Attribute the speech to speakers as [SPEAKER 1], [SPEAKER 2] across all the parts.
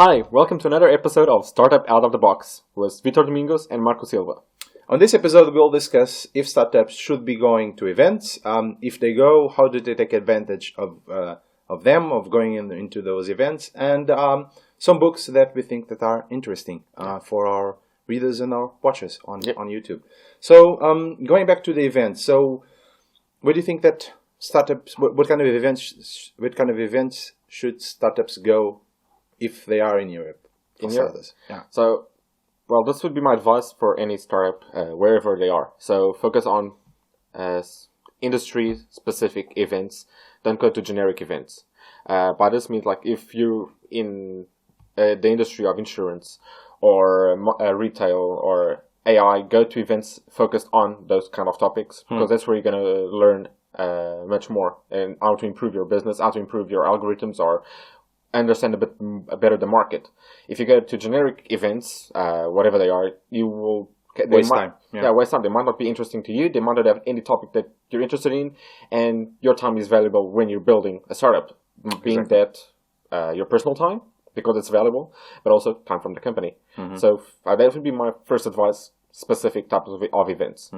[SPEAKER 1] Hi, welcome to another episode of Startup Out of the Box with Vitor Domingos and Marco Silva.
[SPEAKER 2] On this episode, we'll discuss if startups should be going to events. If they go, how do they take advantage of going into those events, and some books that we think that are interesting for our readers and our watchers on YouTube. So going back to the events, so where do you think that startups? What kind of events should startups go if they are in Europe?
[SPEAKER 1] Yeah. So, well, this would be my advice for any startup, wherever they are. So focus on industry-specific events. Don't go to generic events. By this means, like if you're in the industry of insurance or retail or AI, go to events focused on those kind of topics because that's where you're going to learn much more and how to improve your business, how to improve your algorithms, or understand a bit better the market. If you go to generic events, whatever they are, you will
[SPEAKER 2] waste time.
[SPEAKER 1] Waste time. They might not be interesting to you. They might not have any topic that you're interested in, and your time is valuable when you're building a startup. Being that your personal time, because it's valuable, but also time from the company. So that would be my first advice. Specific types of events.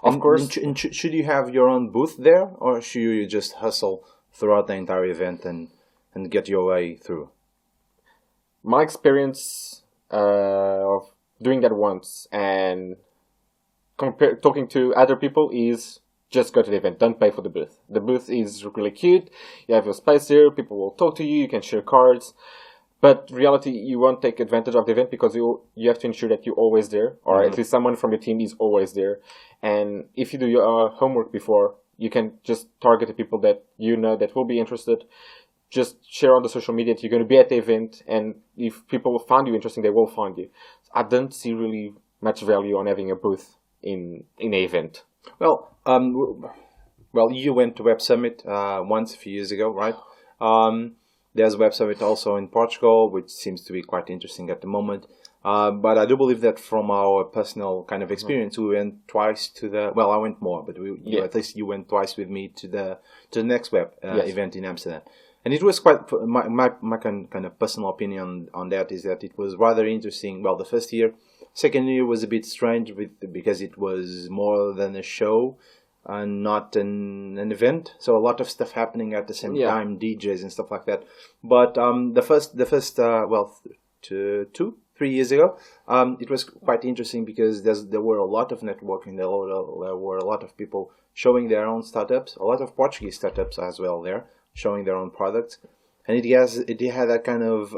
[SPEAKER 1] Of course.
[SPEAKER 2] Should you have your own booth there, or should you just hustle throughout the entire event and get your way through?
[SPEAKER 1] My experience of doing that once and talking to other people is just go to the event. Don't pay for the booth. The booth is really cute. You have your space there. People will talk to you. You can share cards. But reality, you won't take advantage of the event because you have to ensure that you're always there, or at least someone from your team is always there. And if you do your homework before, you can just target the people that you know that will be interested. Just share on the social media that you're going to be at the event, and if people find you interesting, they will find you. I don't see really much value on having a booth in an event.
[SPEAKER 2] Well, you went to WebSummit once a few years ago, right? There's WebSummit also in Portugal, which seems to be quite interesting at the moment. But I do believe that from our personal kind of experience, we went twice to the. Well, I went more, but at least you went twice with me to the TheNextWeb event in Amsterdam. And it was quite, my kind of personal opinion on that is that it was rather interesting. Well, the first year. Second year was a bit strange because it was more than a show and not an event. So a lot of stuff happening at the same time, DJs and stuff like that. But the first 3 years ago, it was quite interesting because there were a lot of networking. There were a lot of people showing their own startups, a lot of Portuguese startups as well there, showing their own products. And it had that kind of,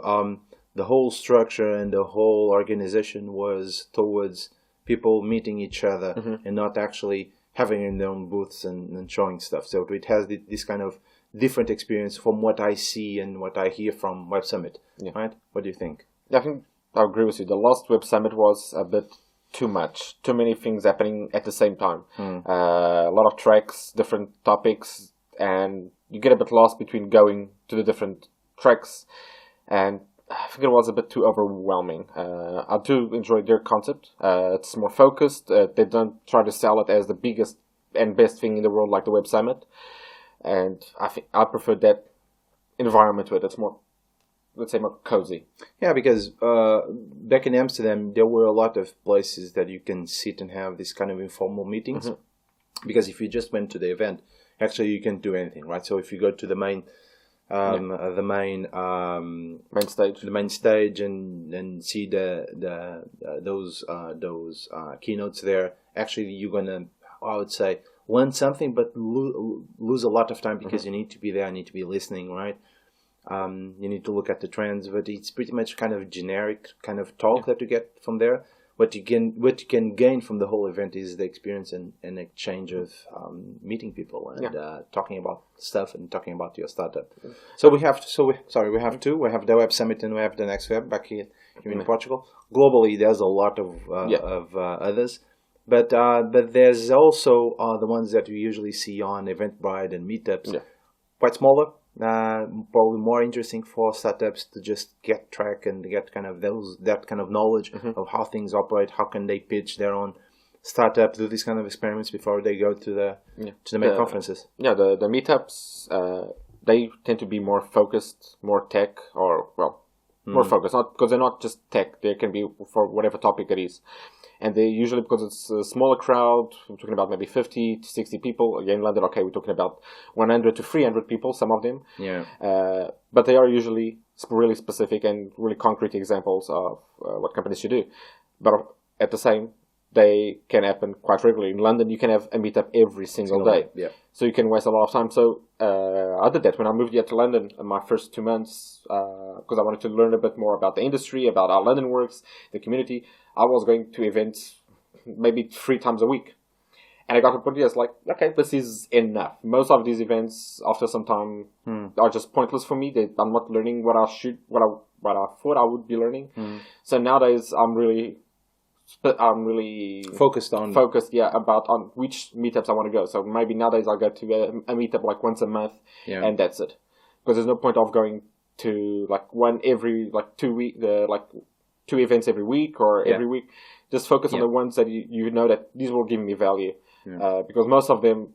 [SPEAKER 2] the whole structure and the whole organization was towards people meeting each other and not actually having their own booths and showing stuff. So it has this kind of different experience from what I see and what I hear from WebSummit. Right? What do you think?
[SPEAKER 1] I think I agree with you. The last WebSummit was a bit too much. Too many things happening at the same time. A lot of tracks, different topics, and you get a bit lost between going to the different tracks, and I think it was a bit too overwhelming. I do enjoy their concept. It's more focused. They don't try to sell it as the biggest and best thing in the world like the WebSummit, and I think I prefer that environment with it. It's more, let's say, more cozy.
[SPEAKER 2] Yeah, because back in Amsterdam, there were a lot of places that you can sit and have this kind of informal meetings. Because if you just went to the event, actually you can't do anything, right? So if you go to the main stage and see those keynotes there, actually you're gonna, I would say, learn something, but lose a lot of time because you need to be there, need to be listening, right? You need to look at the trends, but it's pretty much kind of generic kind of talk that you get from there. What you can gain from the whole event is the experience and exchange of meeting people and talking about stuff and talking about your startup. So we have two. We have the WebSummit and we have the TheNextWeb back here in Portugal. Globally, there's a lot of others, but there's also the ones that we usually see on Eventbrite and meetups, quite smaller. Probably more interesting for startups to just get track and get kind of that kind of knowledge of how things operate. How can they pitch their own startup, do these kind of experiments before they go to the main conferences? Yeah,
[SPEAKER 1] the meetups they tend to be more focused, more tech, or more focused. Not because they're not just tech; they can be for whatever topic it is. And they usually, because it's a smaller crowd, we're talking about maybe 50 to 60 people. Again, in London, okay, we're talking about 100 to 300 people, some of them.
[SPEAKER 2] Yeah.
[SPEAKER 1] But they are usually really specific and really concrete examples of what companies should do. But at the same, they can happen quite regularly. In London, you can have a meetup every single day.
[SPEAKER 2] Yeah.
[SPEAKER 1] So you can waste a lot of time. So I did that when I moved here to London in my first 2 months, because I wanted to learn a bit more about the industry, about how London works, the community. I was going to events maybe 3 times a week. And I got to the point where I was like, okay, this is enough. Most of these events, after some time, are just pointless for me. I'm not learning what I thought I would be learning. So nowadays, I'm really focused, about on which meetups I want to go. So maybe nowadays I'll go to a meetup like once a month, and that's it. Because there's no point of going to like one every 2 week, like 2 events every week or every week. Just focus on the ones that you know that these will give me value. Because most of them,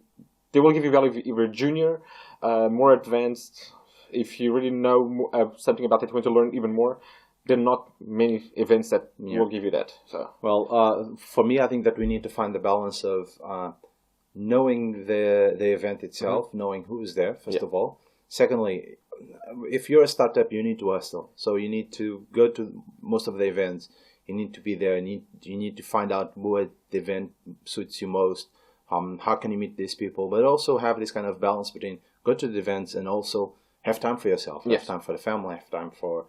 [SPEAKER 1] they will give you value if you're junior, more advanced. If you really know something about it, you want to learn even more. There are not many events that will give you that. So,
[SPEAKER 2] well, for me, I think that we need to find the balance of knowing the event itself, knowing who is there, first of all. Secondly, if you're a startup, you need to hustle. So you need to go to most of the events. You need to be there. You need to find out what the event suits you most. How can you meet these people? But also have this kind of balance between go to the events and also have time for yourself. Have time for the family. Have time for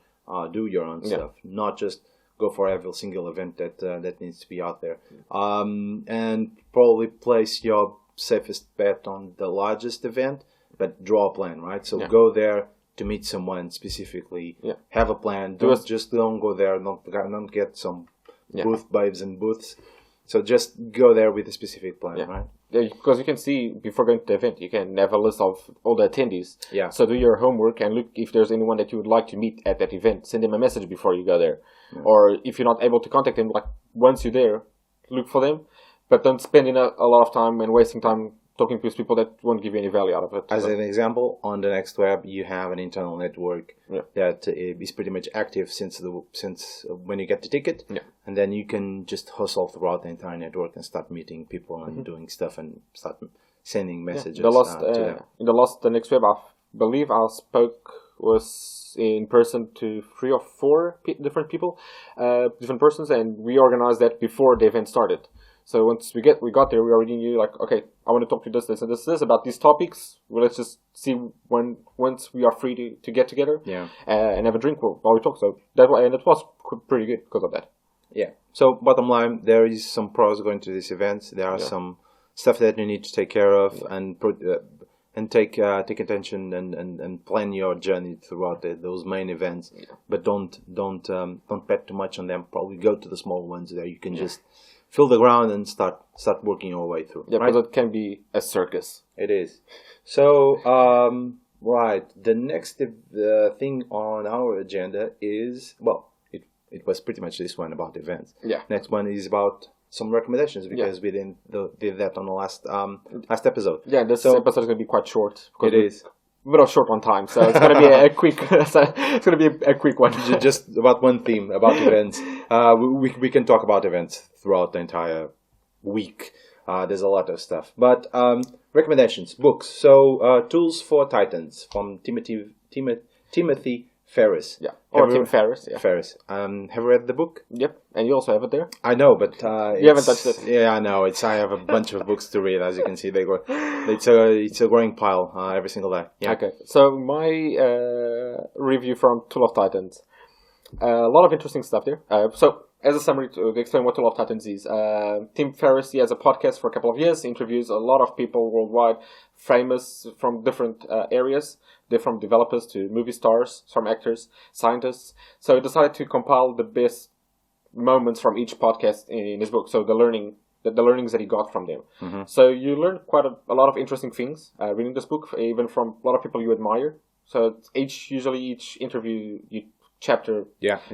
[SPEAKER 2] do your own stuff. Not just go for every single event that needs to be out there. And probably place your safest bet on the largest event, but draw a plan, right? So go there to meet someone specifically. Have a plan. Don't go there. Don't get some booth babes and booths. So just go there with a specific plan, right?
[SPEAKER 1] Yeah, because you can see before going to the event, you can have a list of all the attendees.
[SPEAKER 2] Yeah.
[SPEAKER 1] So do your homework and look if there's anyone that you would like to meet at that event. Send them a message before you go there. Or if you're not able to contact them, like once you're there, look for them. But don't spend a lot of time and wasting time talking to people that won't give you any value out of it.
[SPEAKER 2] As an example, on the TheNextWeb, you have an internal network that is pretty much active since when you get the ticket, and then you can just hustle throughout the entire network and start meeting people and doing stuff and start sending messages to them.
[SPEAKER 1] In the last TheNextWeb, I believe I spoke was in person to 3 or 4 different people, different persons, and we organized that before the event started. So once we got there, we already knew, like, okay, I want to talk to this, and this about these topics. Well, let's just see once we are free to get together and have a drink while we talk. So that way, and it was pretty good because of that.
[SPEAKER 2] Yeah. So bottom line, there is some pros going to these events. There are some stuff that you need to take care of and take attention and plan your journey throughout those main events. But don't bet too much on them. Probably go to the small ones there. You can just fill the ground and start working your way through.
[SPEAKER 1] Yeah, because it can be a circus.
[SPEAKER 2] It is. So, right, the next thing on our agenda is, well, it was pretty much this one about events.
[SPEAKER 1] Yeah.
[SPEAKER 2] Next one is about some recommendations because we did that on the last episode.
[SPEAKER 1] Yeah, this episode is going to be quite short.
[SPEAKER 2] It is.
[SPEAKER 1] Bit of short on time, so it's going to be a quick. It's going to be a quick one.
[SPEAKER 2] Just about one theme about events. We can talk about events throughout the entire week. There's a lot of stuff, but recommendations, books. So Tools for Titans from Timothy Ferriss.
[SPEAKER 1] Yeah, or Tim Ferriss. Yeah.
[SPEAKER 2] Ferriss. Have you read the book?
[SPEAKER 1] Yep, and you also have it there.
[SPEAKER 2] I know, but
[SPEAKER 1] you haven't touched it.
[SPEAKER 2] Yeah, I know. I have a bunch of books to read. As you can see, it's a growing pile every single day. Yeah.
[SPEAKER 1] Okay, so my review from Tool of Titans. A lot of interesting stuff there. So as a summary to explain what Tool of Titans is, Tim Ferriss, he has a podcast for a couple of years. He interviews a lot of people worldwide, famous from different areas. They're from developers to movie stars, from actors, scientists. So he decided to compile the best moments from each podcast in his book. So the learnings that he got from them. Mm-hmm. So you learn quite a lot of interesting things reading this book, even from a lot of people you admire. So usually each interview chapter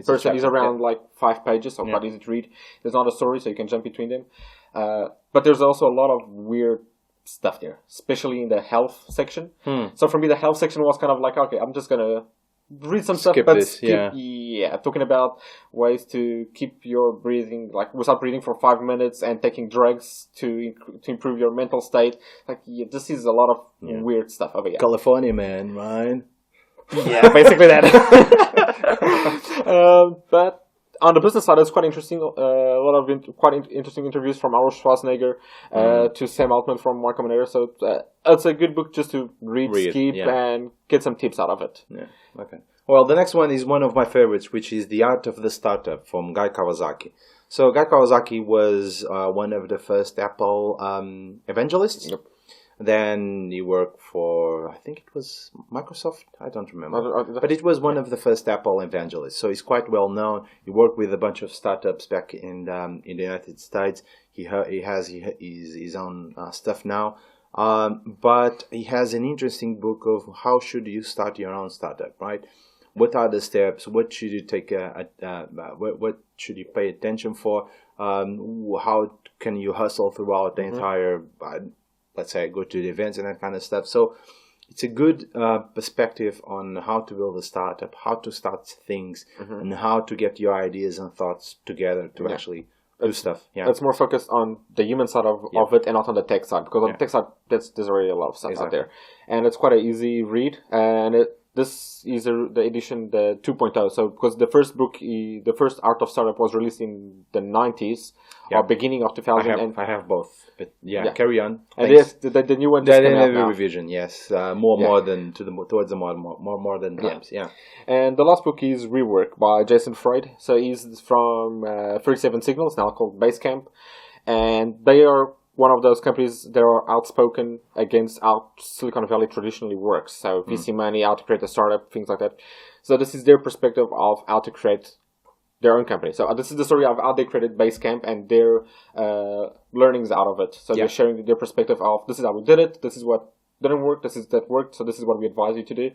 [SPEAKER 1] person is around like 5 pages, so quite easy to read. There's not a story, so you can jump between them. But there's also a lot of weird stuff there, especially in the health section. So for me, the health section was kind of like, okay, I'm just gonna read some
[SPEAKER 2] Skip
[SPEAKER 1] stuff, but
[SPEAKER 2] this,
[SPEAKER 1] talking about ways to keep your breathing, like without breathing for 5 minutes and taking drugs to improve your mental state. Like, this is a lot of weird stuff over here.
[SPEAKER 2] California, man, right?
[SPEAKER 1] Yeah, basically that. But on the business side, it's quite interesting. A lot of interesting interviews from Arnold Schwarzenegger to Sam Altman from Y Combinator. So it's a good book just to read skip, and get some tips out of it.
[SPEAKER 2] Yeah. Okay. Well, the next one is one of my favorites, which is The Art of the Startup from Guy Kawasaki. So Guy Kawasaki was one of the first Apple evangelists.
[SPEAKER 1] Yep.
[SPEAKER 2] Then he worked for, I think it was Microsoft, I don't remember. But it was one of the first Apple evangelists. So he's quite well known. He worked with a bunch of startups back in the United States. He has his own stuff now. But he has an interesting book of how should you start your own startup, right? What are the steps? What should you take? What should you pay attention for? How can you hustle throughout the entire let's say go to the events and that kind of stuff. So it's a good perspective on how to build a startup, how to start things, and how to get your ideas and thoughts together to actually do stuff. Yeah,
[SPEAKER 1] it's more focused on the human side of it and not on the tech side, because on the tech side there's already a lot of stuff out there, and it's quite an easy read. And this is the edition, the 2.0. So because the first book, the first Art of Startup was released in the 90s or beginning of 2000.
[SPEAKER 2] I have both. But carry on.
[SPEAKER 1] And yes, the new one just came out now.
[SPEAKER 2] Revision, yes. More modern, towards the more modern times,
[SPEAKER 1] And the last book is Rework by Jason Fried. So he's from 37 Signals, now called Basecamp. And they are one of those companies that are outspoken against how Silicon Valley traditionally works. So VC money, how to create a startup, things like that. So this is their perspective of how to create their own company. So this is the story of how they created Basecamp and their learnings out of it. So they're sharing their perspective of, this is how we did it, this is what didn't work, this is that worked, so this is what we advise you to do.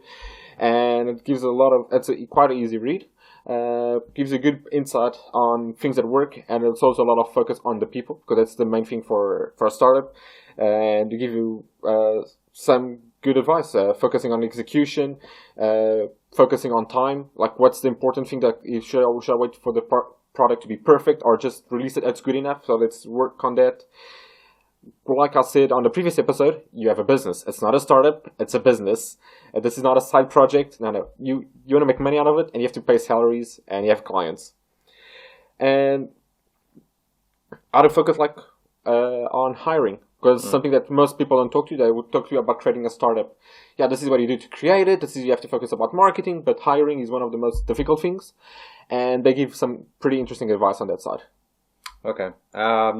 [SPEAKER 1] And it gives it's quite an easy read. Gives you good insight on things that work, and it's also a lot of focus on the people, because that's the main thing for a startup. And to give you some good advice, focusing on execution, focusing on time, like what's the important thing that you should I wait for the product to be perfect or just release it as good enough, so let's work on that. Like I said on the previous episode, you have a business. It's not a startup, it's a business. This is not a side project. No. You want to make money out of it, and you have to pay salaries, and you have clients. And I would focus on hiring, because it's something that most people don't talk to you. They would talk to you about creating a startup. Yeah, this is what you do to create it. You have to focus about marketing, but hiring is one of the most difficult things. And they give some pretty interesting advice on that side.
[SPEAKER 2] Okay.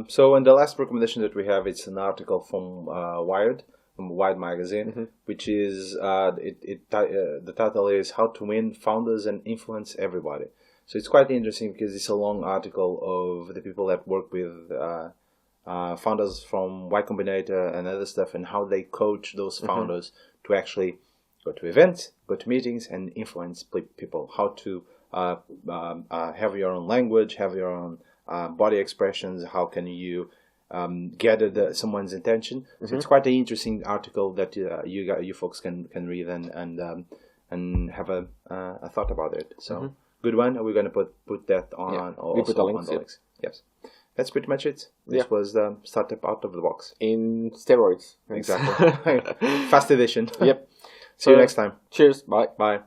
[SPEAKER 2] So in the last recommendation that we have, it's an article from Wired magazine, which is the title is "How to Win Founders and Influence Everybody." So it's quite interesting because it's a long article of the people that work with founders from Y Combinator and other stuff, and how they coach those founders to actually go to events, go to meetings, and influence people. How to have your own language, have your own body expressions. How can you gather someone's attention? So it's quite an interesting article that you folks can read and have a thought about it. So good one. We're going to put that on also on the links. Yes, that's pretty much it. This was the startup out of the box
[SPEAKER 1] in steroids.
[SPEAKER 2] Exactly. Fast edition.
[SPEAKER 1] Yep.
[SPEAKER 2] See you next time.
[SPEAKER 1] Cheers. Bye.
[SPEAKER 2] Bye.